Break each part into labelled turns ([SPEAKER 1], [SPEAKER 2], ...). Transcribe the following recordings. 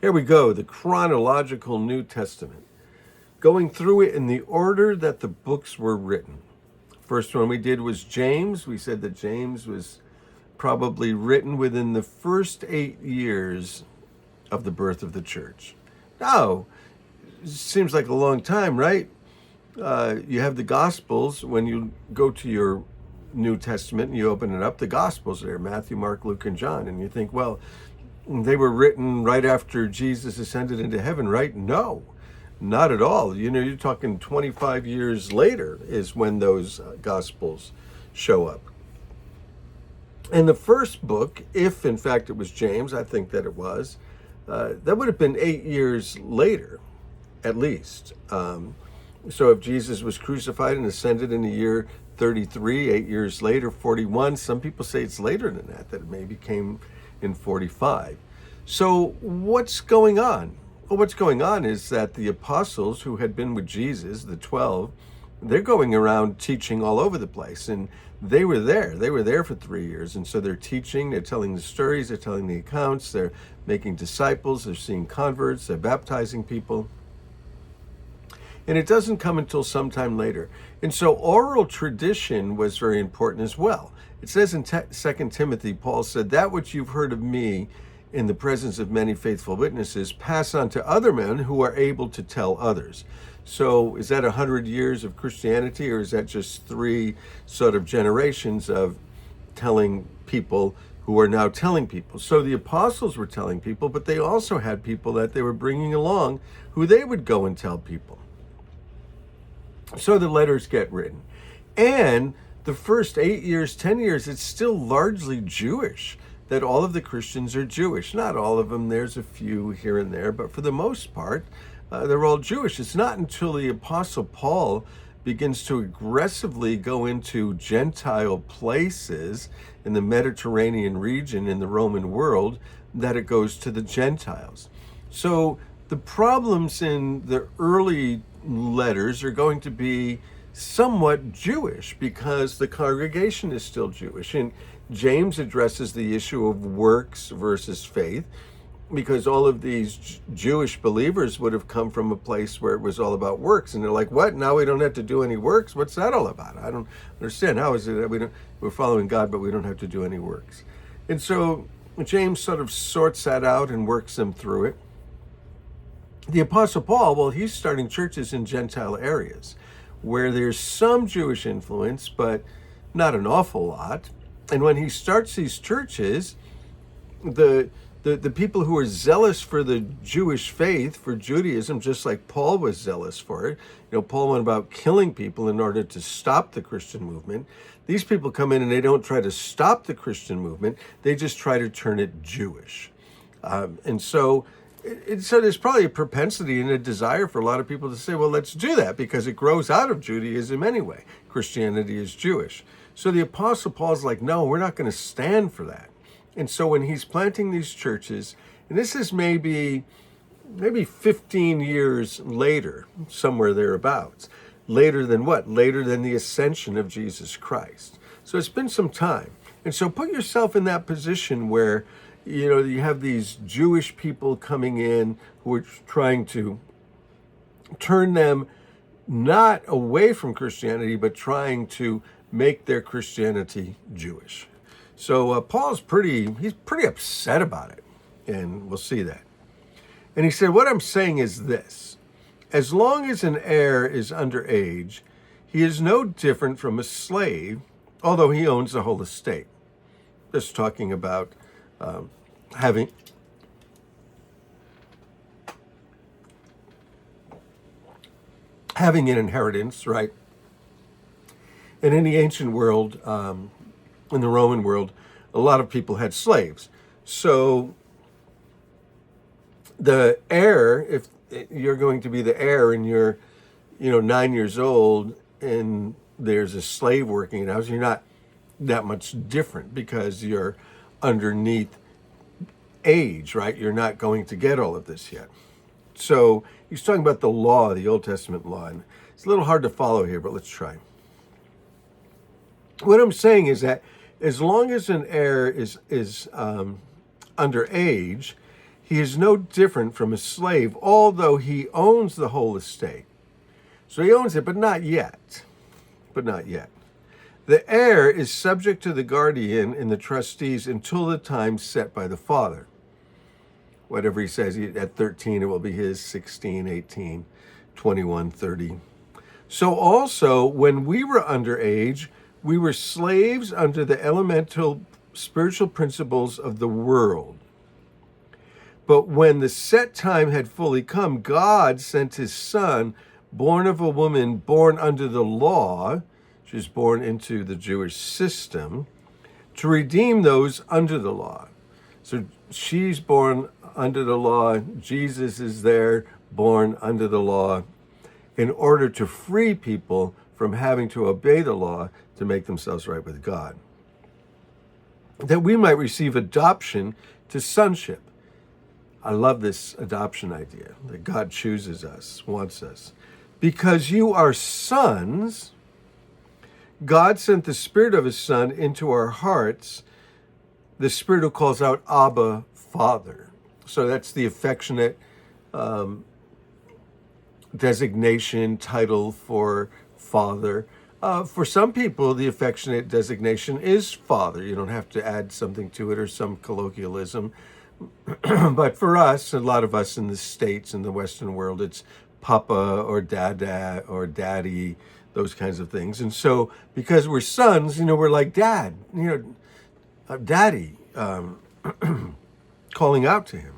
[SPEAKER 1] Here we go, the chronological New Testament. Going through it in the order that the books were written. First one we did was James. We said that James was probably written within the first 8 years of the birth of the church. Now, seems like a long time, right? You have the Gospels. When you go to your New Testament and you open it up, the Gospels are there, Matthew, Mark, Luke, and John. And you think, well, they were written right after Jesus ascended into heaven, right? No, not at all. You're talking 25 years later is when those Gospels show up. And the first book, if in fact it was James, I think that it was, that would have been 8 years later, at least. So if Jesus was crucified and ascended in the year 33, 8 years later, 41, some people say it's later than that it maybe came in 45. So what's going on? Well, what's going on is that the apostles who had been with Jesus, the 12, they're going around teaching all over the place. And they were there. They were there for 3 years. And so they're teaching, they're telling the stories, they're telling the accounts, they're making disciples, they're seeing converts, they're baptizing people. And it doesn't come until sometime later. And so oral tradition was very important as well. It says in 2 Timothy, Paul said, that which you've heard of me in the presence of many faithful witnesses, pass on to other men who are able to tell others. So is that 100 years of Christianity, or is that just 3 sort of generations of telling people who are now telling people? So the apostles were telling people, but they also had people that they were bringing along who they would go and tell people. So the letters get written. And the first 8 years, 10 years, it's still largely Jewish, that all of the Christians are Jewish. Not all of them, there's a few here and there, but for the most part, they're all Jewish. It's not until the Apostle Paul begins to aggressively go into Gentile places in the Mediterranean region in the Roman world that it goes to the Gentiles. So the problems in the early letters are going to be somewhat Jewish because the congregation is still Jewish. And James addresses the issue of works versus faith, because all of these Jewish believers would have come from a place where it was all about works. And they're like, what? Now we don't have to do any works? What's that all about? I don't understand. How is it that we're following God, but we don't have to do any works? And so James sort of sorts that out and works them through it. The Apostle Paul, well, he's starting churches in Gentile areas where there's some Jewish influence, but not an awful lot. And when he starts these churches, the people who are zealous for the Jewish faith, for Judaism, just like Paul was zealous for it, Paul went about killing people in order to stop the Christian movement. These people come in and they don't try to stop the Christian movement, they just try to turn it Jewish. And so there's probably a propensity and a desire for a lot of people to say, well, let's do that because it grows out of Judaism anyway. Christianity is Jewish. So the Apostle Paul's like, no, we're not going to stand for that. And so when he's planting these churches, and this is maybe 15 years later, somewhere thereabouts, later than what? Later than the ascension of Jesus Christ. So it's been some time. And so put yourself in that position where, you have these Jewish people coming in who are trying to turn them not away from Christianity, but trying to make their Christianity Jewish. So Paul's he's pretty upset about it, and we'll see that. And he said, what I'm saying is this: as long as an heir is underage, he is no different from a slave, although he owns the whole estate. Just talking about having an inheritance, right? And in the ancient world, in the Roman world, a lot of people had slaves. So the heir, if you're going to be the heir and you're, 9 years old and there's a slave working in the house, you're not that much different because you're underneath age, right? You're not going to get all of this yet. So he's talking about the law, the Old Testament law. And it's a little hard to follow here, but let's try. What I'm saying is that as long as an heir is underage, he is no different from a slave, although he owns the whole estate. So he owns it, but not yet. But not yet. The heir is subject to the guardian and the trustees until the time set by the father. Whatever he says, at 13 it will be his, 16, 18, 21, 30. So also, when we were underage, we were slaves under the elemental spiritual principles of the world. But when the set time had fully come, God sent his son, born of a woman, born under the law. She was born into the Jewish system, to redeem those under the law. So she's born under the law. Jesus is there, born under the law, in order to free people from having to obey the law to make themselves right with God. That we might receive adoption to sonship. I love this adoption idea, that God chooses us, wants us. Because you are sons, God sent the Spirit of his Son into our hearts, the Spirit who calls out, Abba, Father. So that's the affectionate designation, title for Father. For some people, the affectionate designation is Father. You don't have to add something to it or some colloquialism. But for us, a lot of us in the States, in the Western world, it's Papa or Dada or Daddy, those kinds of things. And so because we're sons, we're like Dad, Daddy, calling out to him.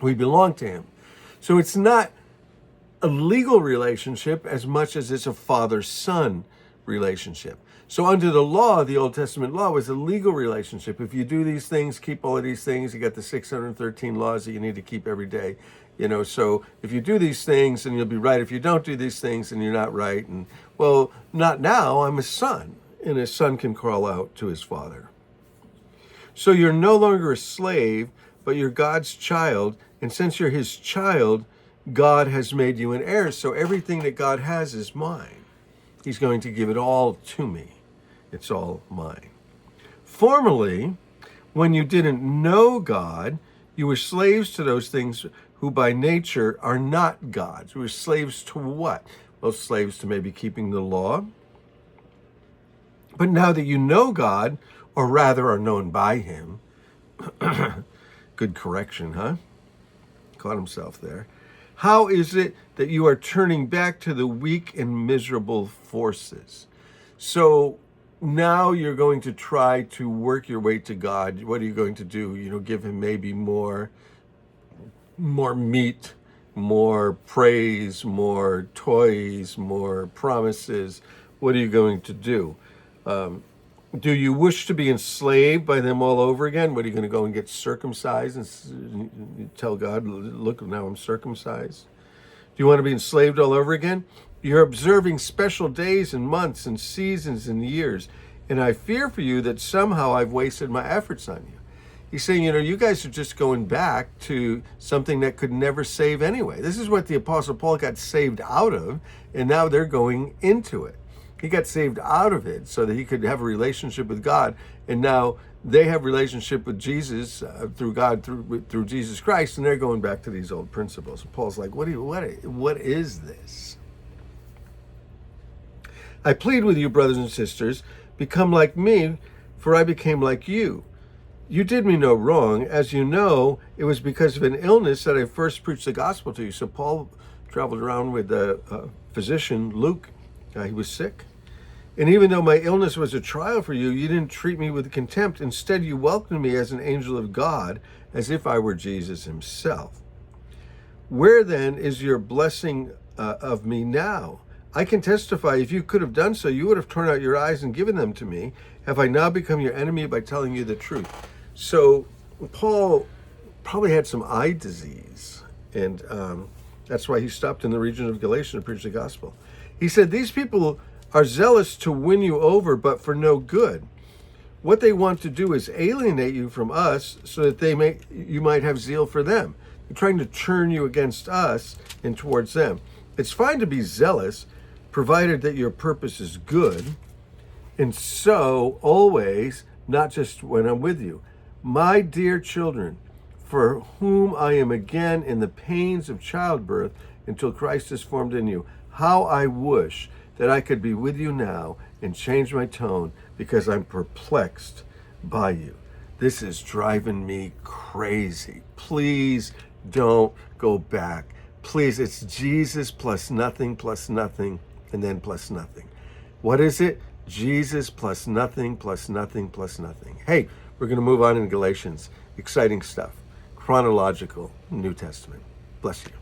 [SPEAKER 1] We belong to him. So it's not a legal relationship as much as it's a father-son relationship. So under the law, the Old Testament law was a legal relationship. If you do these things, keep all of these things, you got the 613 laws that you need to keep every day. So if you do these things, then you'll be right. If you don't do these things, then you're not right. And well, not now, I'm a son. And a son can crawl out to his father. So you're no longer a slave, but you're God's child. And since you're his child, God has made you an heir. So everything that God has is mine. He's going to give it all to me. It's all mine. Formerly, when you didn't know God, you were slaves to those things who by nature are not God's. You were slaves to what? Well, slaves to maybe keeping the law. But now that you know God, or rather are known by him, good correction, huh? Caught himself there. How is it that you are turning back to the weak and miserable forces? So now you're going to try to work your way to God. What are you going to do? Give him maybe more meat, more praise, more toys, more promises. What are you going to do? Do you wish to be enslaved by them all over again? What, are you going to go and get circumcised and tell God, look, now I'm circumcised? Do you want to be enslaved all over again? You're observing special days and months and seasons and years, and I fear for you that somehow I've wasted my efforts on you. He's saying, you guys are just going back to something that could never save anyway. This is what the Apostle Paul got saved out of, and now they're going into it. He got saved out of it so that he could have a relationship with God, and now they have a relationship with Jesus through God, through Jesus Christ, and they're going back to these old principles. And Paul's like, what is this? I plead with you, brothers and sisters, become like me, for I became like you. You did me no wrong. As you know, it was because of an illness that I first preached the gospel to you. So Paul traveled around with a physician, Luke. He was sick. And even though my illness was a trial for you, you didn't treat me with contempt. Instead, you welcomed me as an angel of God, as if I were Jesus himself. Where then is your blessing of me now? I can testify, if you could have done so, you would have torn out your eyes and given them to me. Have I now become your enemy by telling you the truth? So Paul probably had some eye disease, and that's why he stopped in the region of Galatia to preach the gospel. He said, these people are zealous to win you over, but for no good. What they want to do is alienate you from us so that you might have zeal for them. They're trying to turn you against us and towards them. It's fine to be zealous, provided that your purpose is good, and so always, not just when I'm with you. My dear children, for whom I am again in the pains of childbirth until Christ is formed in you. How I wish that I could be with you now and change my tone because I'm perplexed by you. This is driving me crazy. Please don't go back. Please, it's Jesus plus nothing, and then plus nothing. What is it? Jesus plus nothing, plus nothing, plus nothing. Hey, we're going to move on in Galatians. Exciting stuff. Chronological New Testament. Bless you.